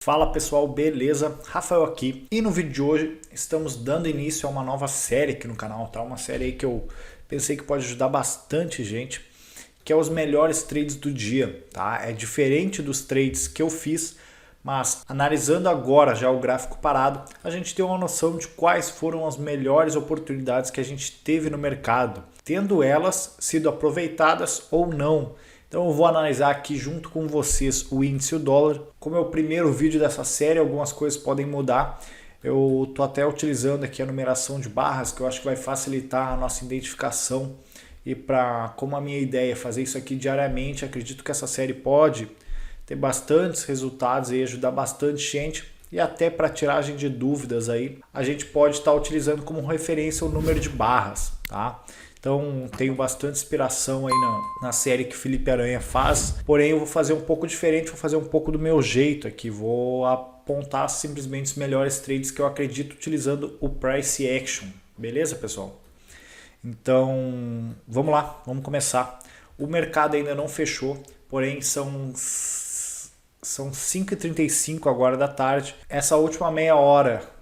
Fala pessoal, beleza? Rafael aqui e no vídeo de hoje estamos dando início a uma nova série aqui no canal, tá? Uma série aí que eu pensei que pode ajudar bastante gente, que é os melhores trades do dia, tá? É diferente dos trades que eu fiz, mas analisando agora já o gráfico parado, a gente tem uma noção de quais foram as melhores oportunidades que a gente teve no mercado, tendo elas sido aproveitadas ou não. Então eu vou analisar aqui junto com vocês o índice e o dólar. Como é o primeiro vídeo dessa série, algumas coisas podem mudar. Eu estou até utilizando aqui a numeração de barras, que eu acho que vai facilitar a nossa identificação. E como a minha ideia é fazer isso aqui diariamente, acredito que essa série pode ter bastantes resultados e ajudar bastante gente. E até para tiragem de dúvidas aí, a gente pode estar utilizando como referência o número de barras, tá? Então tenho bastante inspiração aí na série que o Felipe Aranha faz, porém eu vou fazer um pouco diferente, vou fazer um pouco do meu jeito aqui, vou apontar simplesmente os melhores trades que eu acredito utilizando o Price Action, beleza pessoal? Então vamos lá, vamos começar. O mercado ainda não fechou, porém são 5h35 agora da tarde, essa última meia hora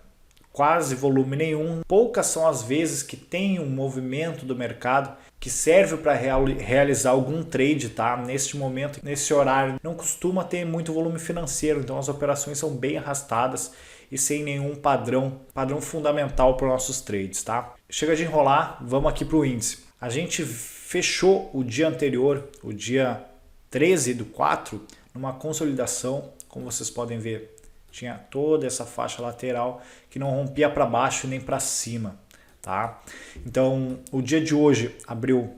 quase volume nenhum, poucas são as vezes que tem um movimento do mercado que serve para realizar algum trade, tá? Neste momento, nesse horário, não costuma ter muito volume financeiro, então as operações são bem arrastadas e sem nenhum padrão fundamental para os nossos trades, tá? Chega de enrolar, vamos aqui para o índice. A gente fechou o dia anterior, o dia 13/4, numa consolidação, como vocês podem ver. Tinha toda essa faixa lateral que não rompia para baixo nem para cima, tá? Então, o dia de hoje abriu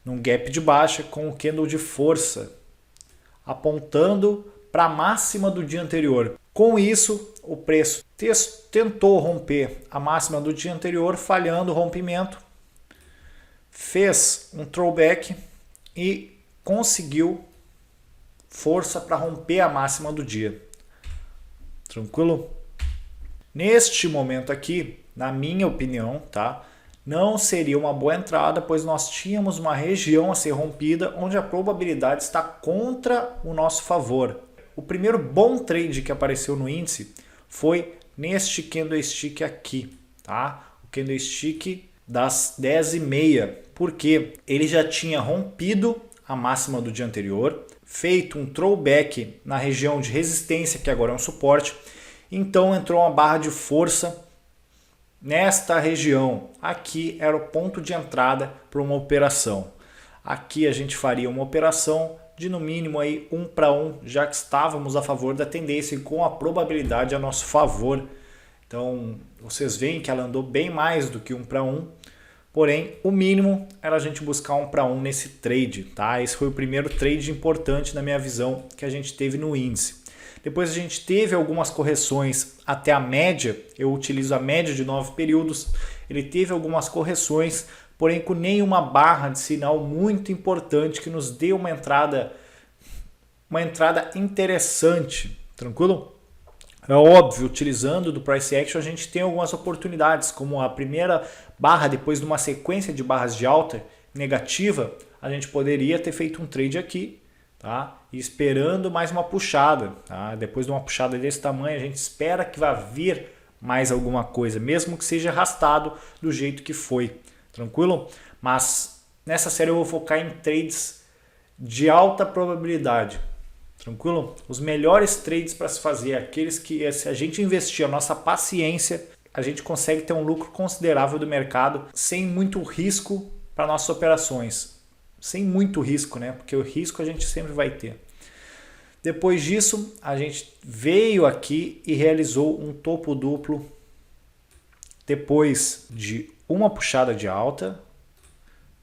num gap de baixa com o candle de força apontando para a máxima do dia anterior. Com isso, o preço tentou romper a máxima do dia anterior, falhando o rompimento, fez um throwback e conseguiu força para romper a máxima do dia. Tranquilo? Neste momento aqui, na minha opinião, tá? Não seria uma boa entrada, pois nós tínhamos uma região a ser rompida onde a probabilidade está contra o nosso favor. O primeiro bom trade que apareceu no índice foi neste candlestick aqui, tá? O candlestick das 10h30, porque ele já tinha rompido a máxima do dia anterior, feito um throwback na região de resistência, que agora é um suporte, então entrou uma barra de força nesta região. Aqui era o ponto de entrada para uma operação. Aqui a gente faria uma operação de no mínimo aí 1 para 1, já que estávamos a favor da tendência e com a probabilidade a nosso favor. Então vocês veem que ela andou bem mais do que 1 para 1. Porém, o mínimo era a gente buscar 1 para 1 nesse trade, tá? Esse foi o primeiro trade importante na minha visão que a gente teve no índice. Depois a gente teve algumas correções até a média, eu utilizo a média de 9 períodos, ele teve algumas correções, porém com nenhuma barra de sinal muito importante que nos dê uma entrada interessante, tranquilo? É óbvio, utilizando do Price Action a gente tem algumas oportunidades, como a primeira barra depois de uma sequência de barras de alta negativa, a gente poderia ter feito um trade aqui, tá? E esperando mais uma puxada, tá? Depois de uma puxada desse tamanho, a gente espera que vá vir mais alguma coisa, mesmo que seja arrastado do jeito que foi, tranquilo? Mas nessa série eu vou focar em trades de alta probabilidade. Tranquilo? Os melhores trades para se fazer, aqueles que se a gente investir a nossa paciência, a gente consegue ter um lucro considerável do mercado sem muito risco para nossas operações. Sem muito risco, né? Porque o risco a gente sempre vai ter. Depois disso, a gente veio aqui e realizou um topo duplo depois de uma puxada de alta,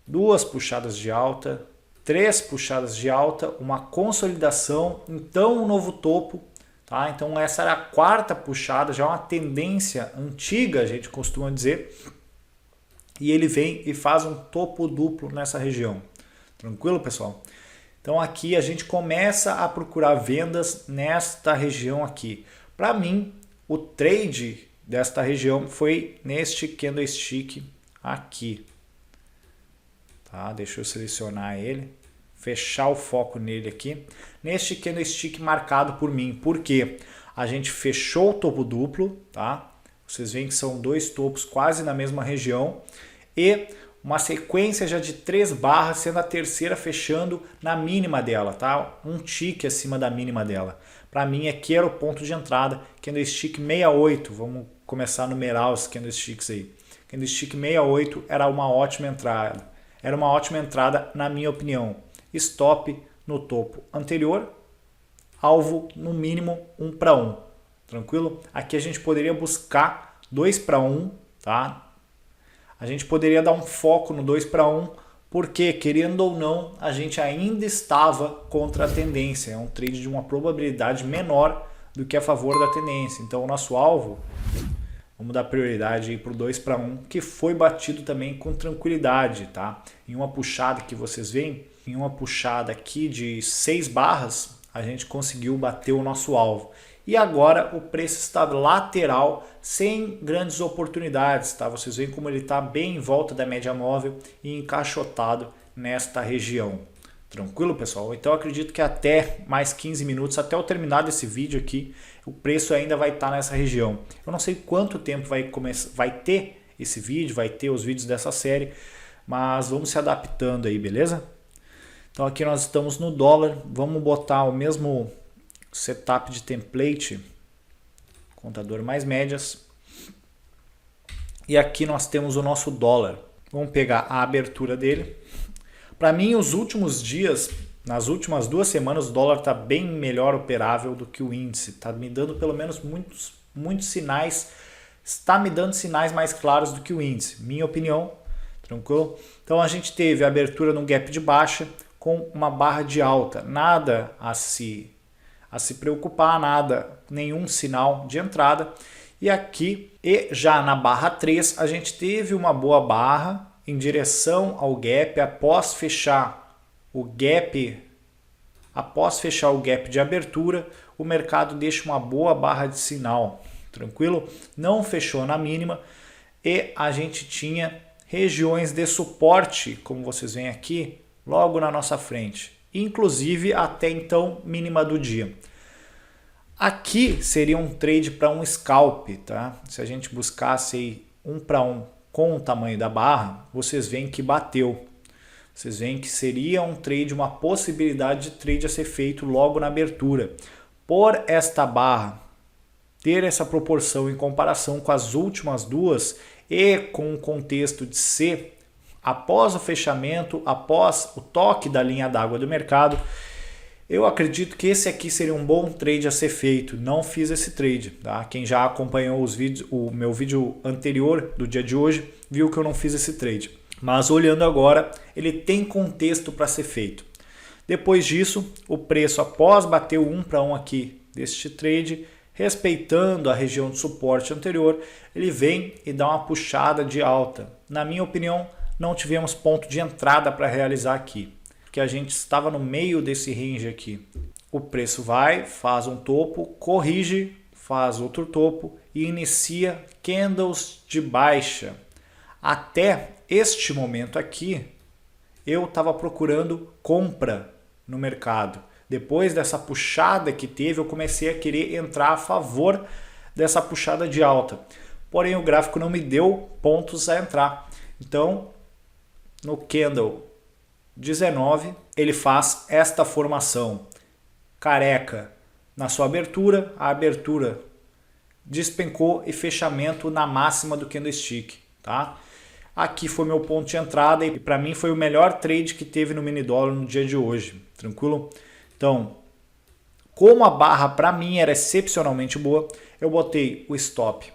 duas puxadas de alta, 3 puxadas de alta, uma consolidação, então um novo topo, tá? Então essa era a quarta puxada, já é uma tendência antiga, a gente costuma dizer, e ele vem e faz um topo duplo nessa região. Tranquilo, pessoal? Então aqui a gente começa a procurar vendas nesta região aqui. Para mim, o trade desta região foi neste candlestick aqui. Tá? Deixa eu selecionar ele. fechar o foco nele aqui, neste candlestick marcado por mim. Por quê? A gente fechou o topo duplo, tá? Vocês veem que são dois topos quase na mesma região e uma sequência já de 3 barras, sendo a terceira fechando na mínima dela, tá? Um tique acima da mínima dela. Para mim aqui era o ponto de entrada, candlestick 68, vamos começar a numerar os candlesticks aí. Candlestick 68 era uma ótima entrada. Era uma ótima entrada na minha opinião. Stop no topo anterior, alvo no mínimo 1 para 1. Tranquilo? Aqui a gente poderia buscar 2 para 1, tá? A gente poderia dar um foco no 2 para 1, porque, querendo ou não, a gente ainda estava contra a tendência. É um trade de uma probabilidade menor do que a favor da tendência. Então, o nosso alvo, vamos dar prioridade para o 2 para 1, que foi batido também com tranquilidade, tá? Em uma puxada que vocês veem, em uma puxada aqui de 6 barras, a gente conseguiu bater o nosso alvo. E agora o preço está lateral, sem grandes oportunidades, tá? Vocês veem como ele está bem em volta da média móvel e encaixotado nesta região. Tranquilo, pessoal? Então eu acredito que até mais 15 minutos, até eu terminar desse vídeo aqui, o preço ainda vai estar nessa região. Eu não sei quanto tempo vai ter esse vídeo, vai ter os vídeos dessa série, mas vamos se adaptando aí, beleza? Então aqui nós estamos no dólar, vamos botar o mesmo setup de template, contador mais médias, e aqui nós temos o nosso dólar. Vamos pegar a abertura dele. Para mim, os últimos dias, nas últimas 2 semanas, o dólar está bem melhor operável do que o índice, está me dando pelo menos muitos sinais, está me dando sinais mais claros do que o índice, minha opinião, tranquilo? Então a gente teve a abertura no gap de baixa com uma barra de alta, nada a se preocupar, nada, nenhum sinal de entrada. E aqui, e já na barra 3, a gente teve uma boa barra em direção ao gap após fechar o gap de abertura, o mercado deixa uma boa barra de sinal, tranquilo? Não fechou na mínima e a gente tinha regiões de suporte, como vocês veem aqui, logo na nossa frente. Inclusive até então mínima do dia. Aqui seria um trade para um scalp, tá? Se a gente buscasse 1 para 1 com o tamanho da barra, vocês veem que bateu. Vocês veem que seria um trade, uma possibilidade de trade a ser feito logo na abertura. Por esta barra ter essa proporção em comparação com as últimas duas e com o contexto de ser após o fechamento, após o toque da linha d'água do mercado, eu acredito que esse aqui seria um bom trade a ser feito. Não fiz esse trade, tá? Quem já acompanhou os vídeos, o meu vídeo anterior do dia de hoje, viu que eu não fiz esse trade. Mas olhando agora, ele tem contexto para ser feito. Depois disso, o preço após bater o 1 para 1 aqui deste trade, respeitando a região de suporte anterior, ele vem e dá uma puxada de alta. Na minha opinião, não tivemos ponto de entrada para realizar aqui, porque a gente estava no meio desse range aqui. O preço vai, faz um topo, corrige, faz outro topo e inicia candles de baixa. Até este momento aqui, eu estava procurando compra no mercado. Depois dessa puxada que teve, eu comecei a querer entrar a favor dessa puxada de alta. Porém, o gráfico não me deu pontos a entrar. Então, no candle 19, ele faz esta formação careca na sua abertura, a abertura despencou e fechamento na máxima do candlestick, tá? Aqui foi meu ponto de entrada e para mim foi o melhor trade que teve no mini dólar no dia de hoje, tranquilo? Então, como a barra para mim era excepcionalmente boa, eu botei o stop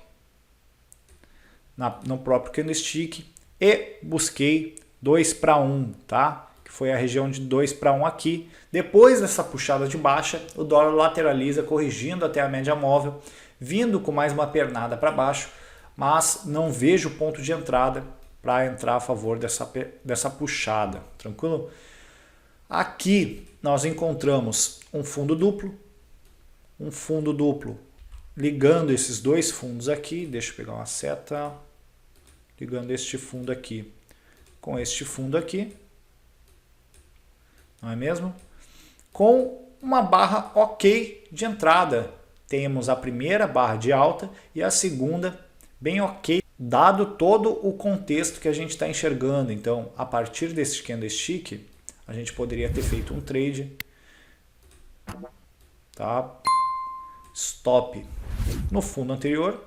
no próprio candlestick e busquei 2 para 1, tá? Que foi a região de 2 para 1 aqui. Depois dessa puxada de baixa, o dólar lateraliza, corrigindo até a média móvel, vindo com mais uma pernada para baixo, mas não vejo ponto de entrada para entrar a favor dessa puxada, tranquilo? Aqui nós encontramos um fundo duplo ligando esses dois fundos aqui, deixa eu pegar uma seta, ligando este fundo aqui com este fundo aqui, não é mesmo? Com uma barra ok de entrada. Temos a primeira barra de alta e a segunda bem ok, dado todo o contexto que a gente está enxergando. Então, a partir desse candlestick, a gente poderia ter feito um trade, tá? Stop no fundo anterior.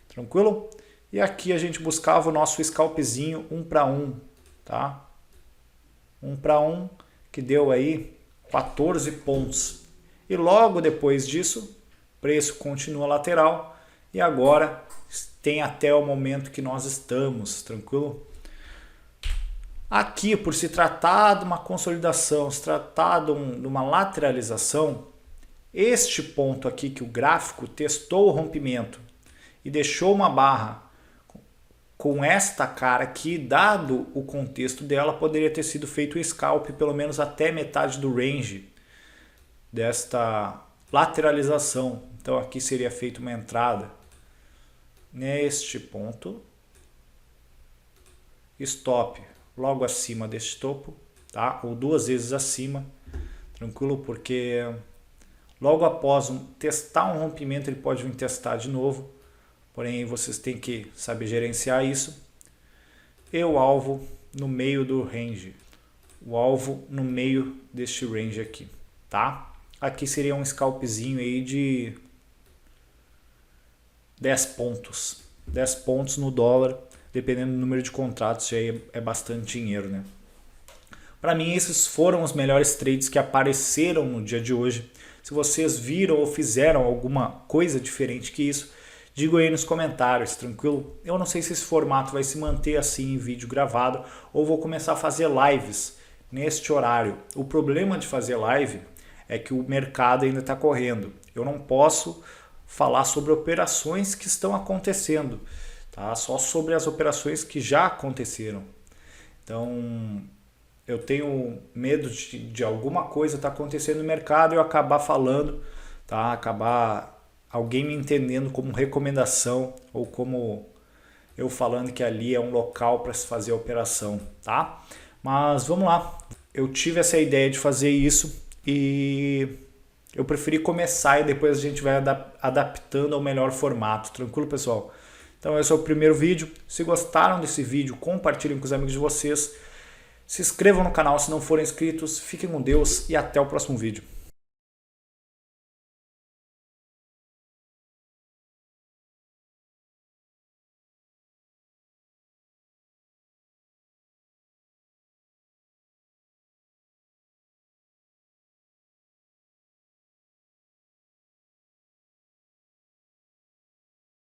Tranquilo? E aqui a gente buscava o nosso scalpzinho 1 para 1, tá? 1 para 1, que deu aí 14 pontos. E logo depois disso, preço continua lateral e agora tem até o momento que nós estamos, tranquilo? Aqui, por se tratar de uma consolidação, se tratar de uma lateralização, este ponto aqui que o gráfico testou o rompimento e deixou uma barra com esta cara aqui, dado o contexto dela, poderia ter sido feito um scalp pelo menos até metade do range desta lateralização. Então aqui seria feita uma entrada neste ponto, stop logo acima deste topo, tá? Ou 2 vezes acima, tranquilo? Porque logo após testar um rompimento ele pode vir testar de novo. Porém, vocês têm que saber gerenciar isso. E o alvo no meio do range. O alvo no meio deste range aqui, tá? Aqui seria um scalpzinho aí de 10 pontos. 10 pontos no dólar, dependendo do número de contratos, já é bastante dinheiro, né? Para mim, esses foram os melhores trades que apareceram no dia de hoje. Se vocês viram ou fizeram alguma coisa diferente que isso, digam aí nos comentários, tranquilo? Eu não sei se esse formato vai se manter assim em vídeo gravado ou vou começar a fazer lives neste horário. O problema de fazer live é que o mercado ainda está correndo. Eu não posso falar sobre operações que estão acontecendo, tá? Só sobre as operações que já aconteceram. Então, eu tenho medo de alguma coisa estar acontecendo no mercado e eu acabar falando, tá? Acabar alguém me entendendo como recomendação ou como eu falando que ali é um local para se fazer a operação, tá? Mas vamos lá. Eu tive essa ideia de fazer isso e eu preferi começar e depois a gente vai adaptando ao melhor formato. Tranquilo, pessoal? Então esse é o primeiro vídeo. Se gostaram desse vídeo, compartilhem com os amigos de vocês. Se inscrevam no canal se não forem inscritos. Fiquem com Deus e até o próximo vídeo.